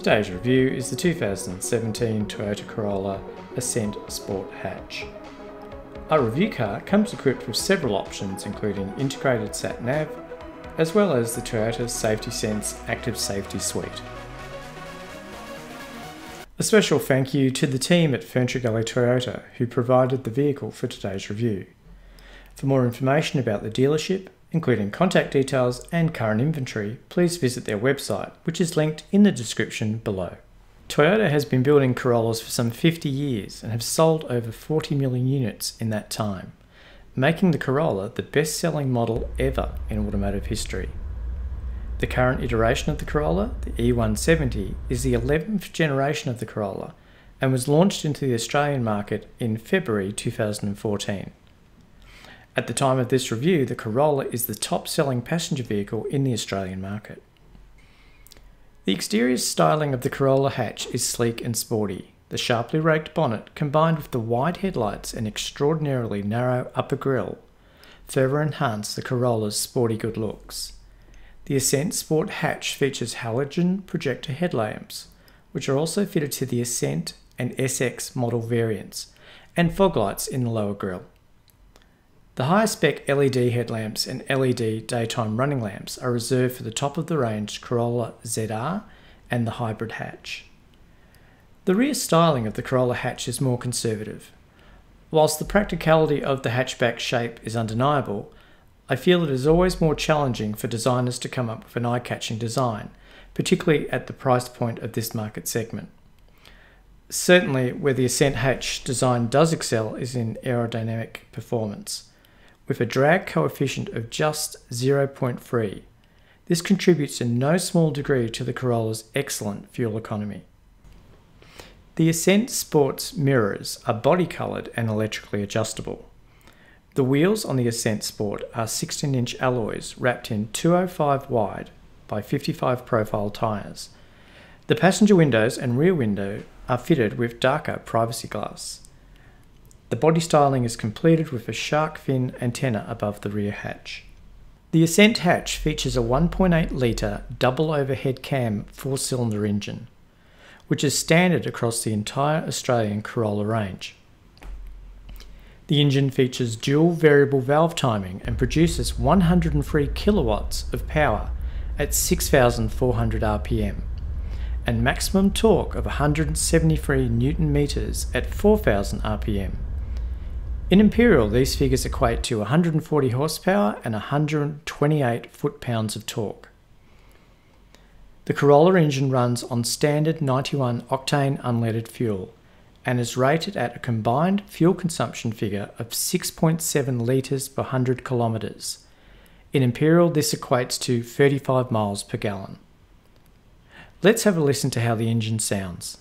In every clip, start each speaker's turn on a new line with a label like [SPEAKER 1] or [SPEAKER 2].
[SPEAKER 1] Today's review is the 2017 Toyota Corolla Ascent Sport Hatch. Our review car comes equipped with several options including integrated sat-nav, as well as the Toyota Safety Sense Active Safety Suite. A special thank you to the team at Furniture Gully Toyota who provided the vehicle for today's review. For more information about the dealership, including contact details and current inventory, please visit their website, which is linked in the description below. Toyota has been building Corollas for some 50 years and have sold over 40 million units in that time, making the Corolla the best-selling model ever in automotive history. The current iteration of the Corolla, the E170, is the 11th generation of the Corolla and was launched into the Australian market in February 2014. At the time of this review, the Corolla is the top-selling passenger vehicle in the Australian market. The exterior styling of the Corolla hatch is sleek and sporty. The sharply raked bonnet, combined with the wide headlights and extraordinarily narrow upper grille, further enhance the Corolla's sporty good looks. The Ascent Sport hatch features halogen projector headlamps, which are also fitted to the Ascent and SX model variants, and fog lights in the lower grille. The higher spec LED headlamps and LED daytime running lamps are reserved for the top of the range Corolla ZR and the hybrid hatch. The rear styling of the Corolla hatch is more conservative. Whilst the practicality of the hatchback shape is undeniable, I feel it is always more challenging for designers to come up with an eye-catching design, particularly at the price point of this market segment. Certainly, where the Ascent hatch design does excel is in aerodynamic performance. With a drag coefficient of just 0.3. This contributes in no small degree to the Corolla's excellent fuel economy. The Ascent Sport's mirrors are body-coloured and electrically adjustable. The wheels on the Ascent Sport are 16-inch alloys wrapped in 205 wide by 55 profile tyres. The passenger windows and rear window are fitted with darker privacy glass. The body styling is completed with a shark fin antenna above the rear hatch. The Ascent hatch features a 1.8 litre double overhead cam 4-cylinder engine, which is standard across the entire Australian Corolla range. The engine features dual variable valve timing and produces 103 kilowatts of power at 6,400 RPM and maximum torque of 173 Newton meters at 4,000 RPM. In Imperial, these figures equate to 140 horsepower and 128 foot-pounds of torque. The Corolla engine runs on standard 91 octane unleaded fuel and is rated at a combined fuel consumption figure of 6.7 litres per 100 kilometres. In Imperial, this equates to 35 miles per gallon. Let's have a listen to how the engine sounds.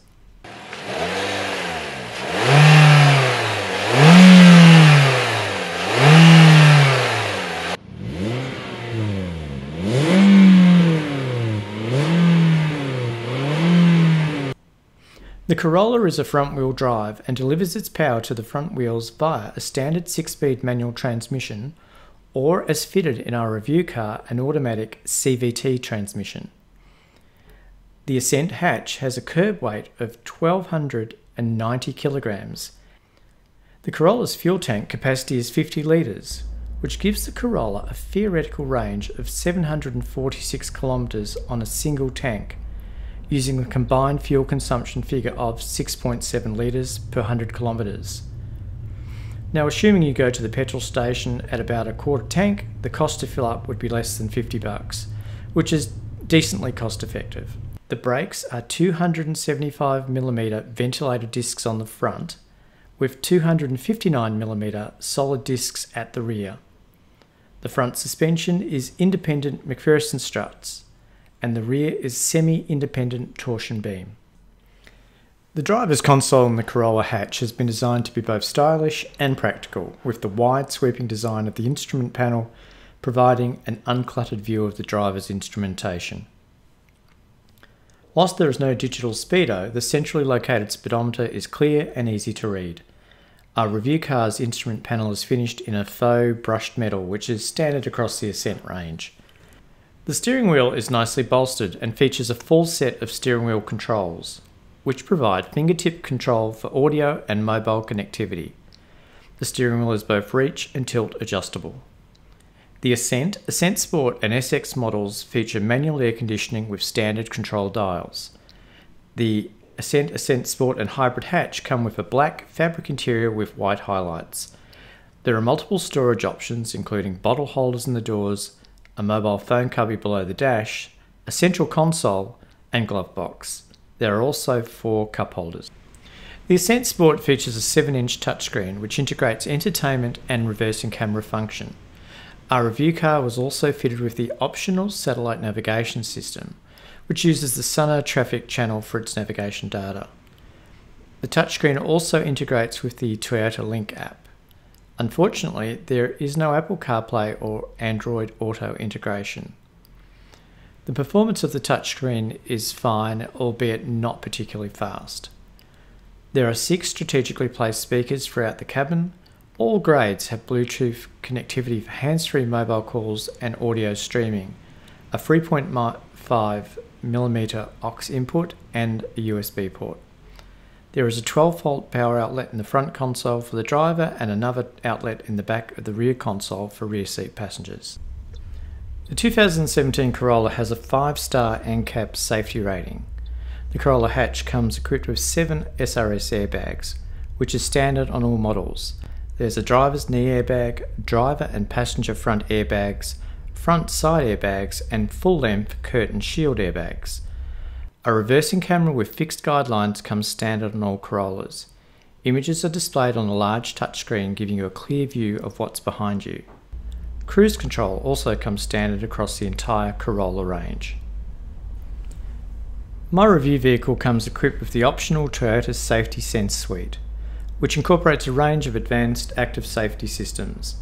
[SPEAKER 1] The Corolla is a front-wheel drive and delivers its power to the front wheels via a standard 6-speed manual transmission or, as fitted in our review car, an automatic CVT transmission. The Ascent hatch has a curb weight of 1,290 kilograms. The Corolla's fuel tank capacity is 50 litres, which gives the Corolla a theoretical range of 746 kilometres on a single tank, using a combined fuel consumption figure of 6.7 litres per 100 kilometres. Now, assuming you go to the petrol station at about a quarter tank, the cost to fill up would be less than $50, which is decently cost effective. The brakes are 275mm ventilator discs on the front, with 259mm solid discs at the rear. The front suspension is independent McPherson struts, and the rear is semi-independent torsion beam. The driver's console in the Corolla hatch has been designed to be both stylish and practical, with the wide sweeping design of the instrument panel providing an uncluttered view of the driver's instrumentation. Whilst there is no digital speedo, the centrally located speedometer is clear and easy to read. Our review car's instrument panel is finished in a faux brushed metal, which is standard across the Ascent range. The steering wheel is nicely bolstered and features a full set of steering wheel controls, which provide fingertip control for audio and mobile connectivity. The steering wheel is both reach and tilt adjustable. The Ascent, Ascent Sport and SX models feature manual air conditioning with standard control dials. The Ascent, Ascent Sport and Hybrid hatch come with a black fabric interior with white highlights. There are multiple storage options including bottle holders in the doors, a mobile phone cubby below the dash, a central console and glove box. There are also 4 cup holders. The Ascent Sport features a 7-inch touchscreen which integrates entertainment and reversing camera function. Our review car was also fitted with the optional satellite navigation system, which uses the Sunner traffic channel for its navigation data. The touchscreen also integrates with the Toyota Link app. Unfortunately, there is no Apple CarPlay or Android Auto integration. The performance of the touchscreen is fine, albeit not particularly fast. There are 6 strategically placed speakers throughout the cabin. All grades have Bluetooth connectivity for hands-free mobile calls and audio streaming, a 3.5mm aux input and a USB port. There is a 12-volt power outlet in the front console for the driver and another outlet in the back of the rear console for rear seat passengers. The 2017 Corolla has a 5-star NCAP safety rating. The Corolla hatch comes equipped with 7 SRS airbags, which is standard on all models. There's a driver's knee airbag, driver and passenger front airbags, front side airbags, and full-length curtain shield airbags. A reversing camera with fixed guidelines comes standard on all Corollas. Images are displayed on a large touchscreen giving you a clear view of what's behind you. Cruise control also comes standard across the entire Corolla range. My review vehicle comes equipped with the optional Toyota Safety Sense suite, which incorporates a range of advanced active safety systems.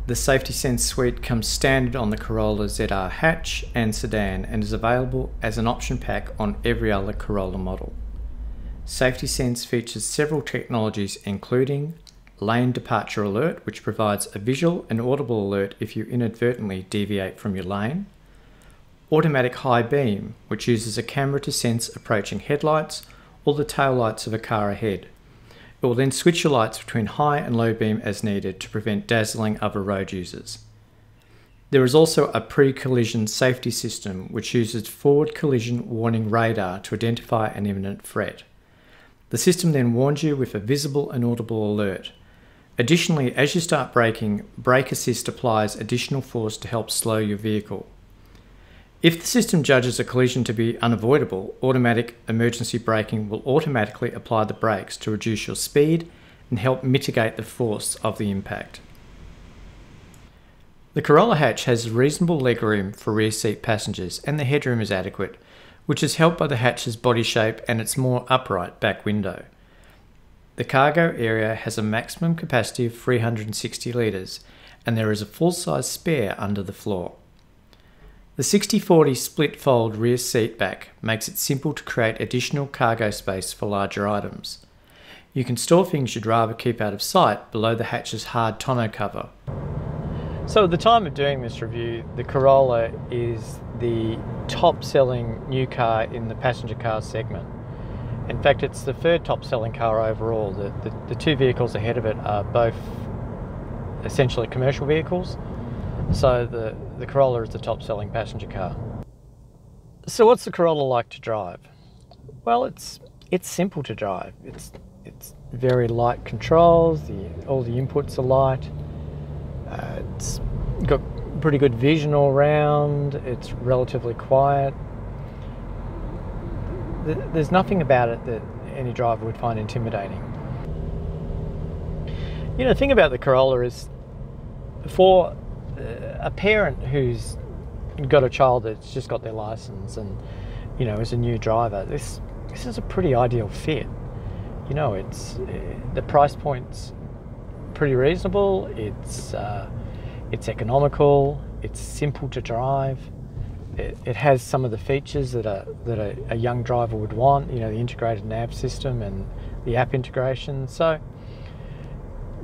[SPEAKER 1] The Safety Sense suite comes standard on the Corolla ZR hatch and sedan and is available as an option pack on every other Corolla model. Safety Sense features several technologies including lane departure alert, which provides a visual and audible alert if you inadvertently deviate from your lane. Automatic high beam, which uses a camera to sense approaching headlights or the tail lights of a car ahead. It will then switch your lights between high and low beam as needed to prevent dazzling other road users. There is also a pre-collision safety system which uses forward collision warning radar to identify an imminent threat. The system then warns you with a visible and audible alert. Additionally, as you start braking, brake assist applies additional force to help slow your vehicle. If the system judges a collision to be unavoidable, automatic emergency braking will automatically apply the brakes to reduce your speed and help mitigate the force of the impact. The Corolla hatch has reasonable legroom for rear seat passengers and the headroom is adequate, which is helped by the hatch's body shape and its more upright back window. The cargo area has a maximum capacity of 360 litres and there is a full-size spare under the floor. The 60/40 split fold rear seat back makes it simple to create additional cargo space for larger items. You can store things you'd rather keep out of sight below the hatch's hard tonneau cover. So at the time of doing this review, the Corolla is the top-selling new car in the passenger car segment. In fact, it's the 3rd top-selling car overall. The 2 vehicles ahead of it are both essentially commercial vehicles. So the Corolla is the top-selling passenger car. So what's the Corolla like to drive? Well, it's simple to drive. It's very light controls. All the inputs are light. It's got pretty good vision all round. It's relatively quiet. There's nothing about it that any driver would find intimidating. The thing about the Corolla is, for a parent who's got a child that's just got their license and, is a new driver, this is a pretty ideal fit. It's the price point's pretty reasonable. It's economical. It's simple to drive. It has some of the features that a young driver would want. The integrated nav system and the app integration. So,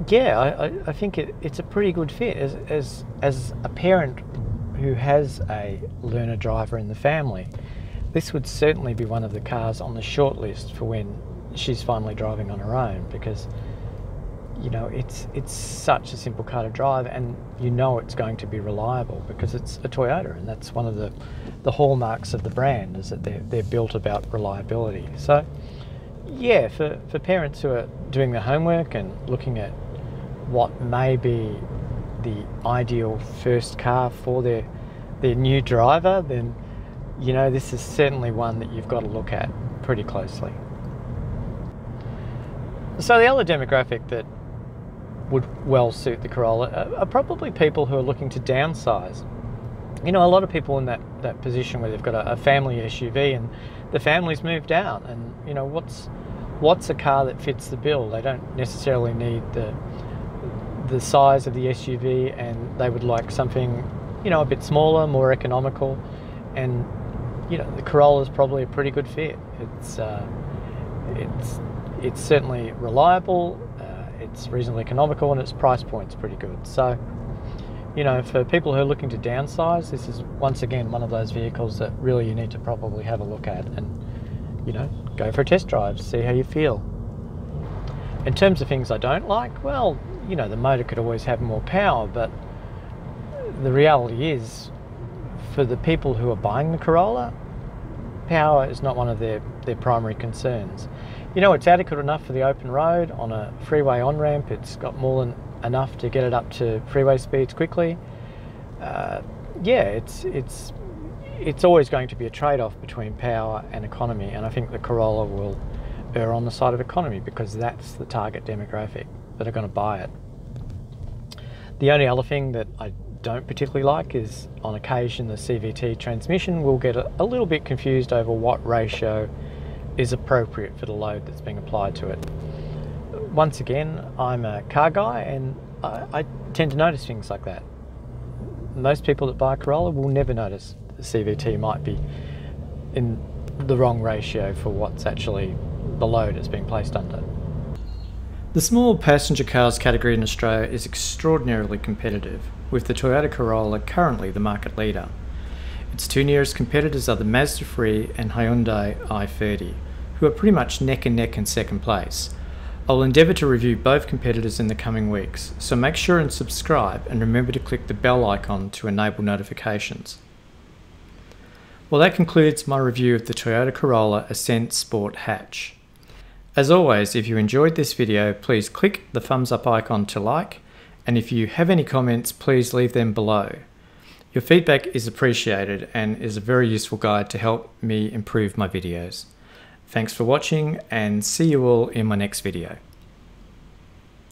[SPEAKER 1] yeah, I think it's a pretty good fit as a parent who has a learner driver in the family. This would certainly be one of the cars on the short list for when she's finally driving on her own, because it's such a simple car to drive, and it's going to be reliable because it's a Toyota, and that's one of the hallmarks of the brand, is that they're built about reliability. So yeah, for parents who are doing their homework and looking at what may be the ideal first car for their new driver, then this is certainly one that you've got to look at pretty closely. So the other demographic that would well suit the Corolla are probably people who are looking to downsize. A lot of people in that position where they've got a family SUV and the family's moved out, and what's a car that fits the bill? They don't necessarily need the size of the SUV, and they would like something a bit smaller, more economical, and the Corolla is probably a pretty good fit. It's certainly reliable, it's reasonably economical, and its price point's pretty good. So, for people who are looking to downsize, this is once again one of those vehicles that really you need to probably have a look at and, go for a test drive, see how you feel. In terms of things I don't like, well, the motor could always have more power, but the reality is, for the people who are buying the Corolla, power is not one of their primary concerns. It's adequate enough for the open road. On a freeway on-ramp, it's got more than enough to get it up to freeway speeds quickly. It's always going to be a trade-off between power and economy, and I think the Corolla will err on the side of economy because that's the target demographic that are going to buy it. The only other thing that I don't particularly like is, on occasion, the CVT transmission will get a little bit confused over what ratio is appropriate for the load that's being applied to it. Once again, I'm a car guy, and I tend to notice things like that. Most people that buy a Corolla will never notice the CVT might be in the wrong ratio for what's actually the load it's being placed under. The small passenger cars category in Australia is extraordinarily competitive, with the Toyota Corolla currently the market leader. Its two nearest competitors are the Mazda 3 and Hyundai i30, who are pretty much neck and neck in second place. I'll endeavour to review both competitors in the coming weeks, so make sure and subscribe, and remember to click the bell icon to enable notifications. Well, that concludes my review of the Toyota Corolla Ascent Sport Hatch. As always, if you enjoyed this video, please click the thumbs up icon to like, and if you have any comments, please leave them below. Your feedback is appreciated and is a very useful guide to help me improve my videos. Thanks for watching, and see you all in my next video.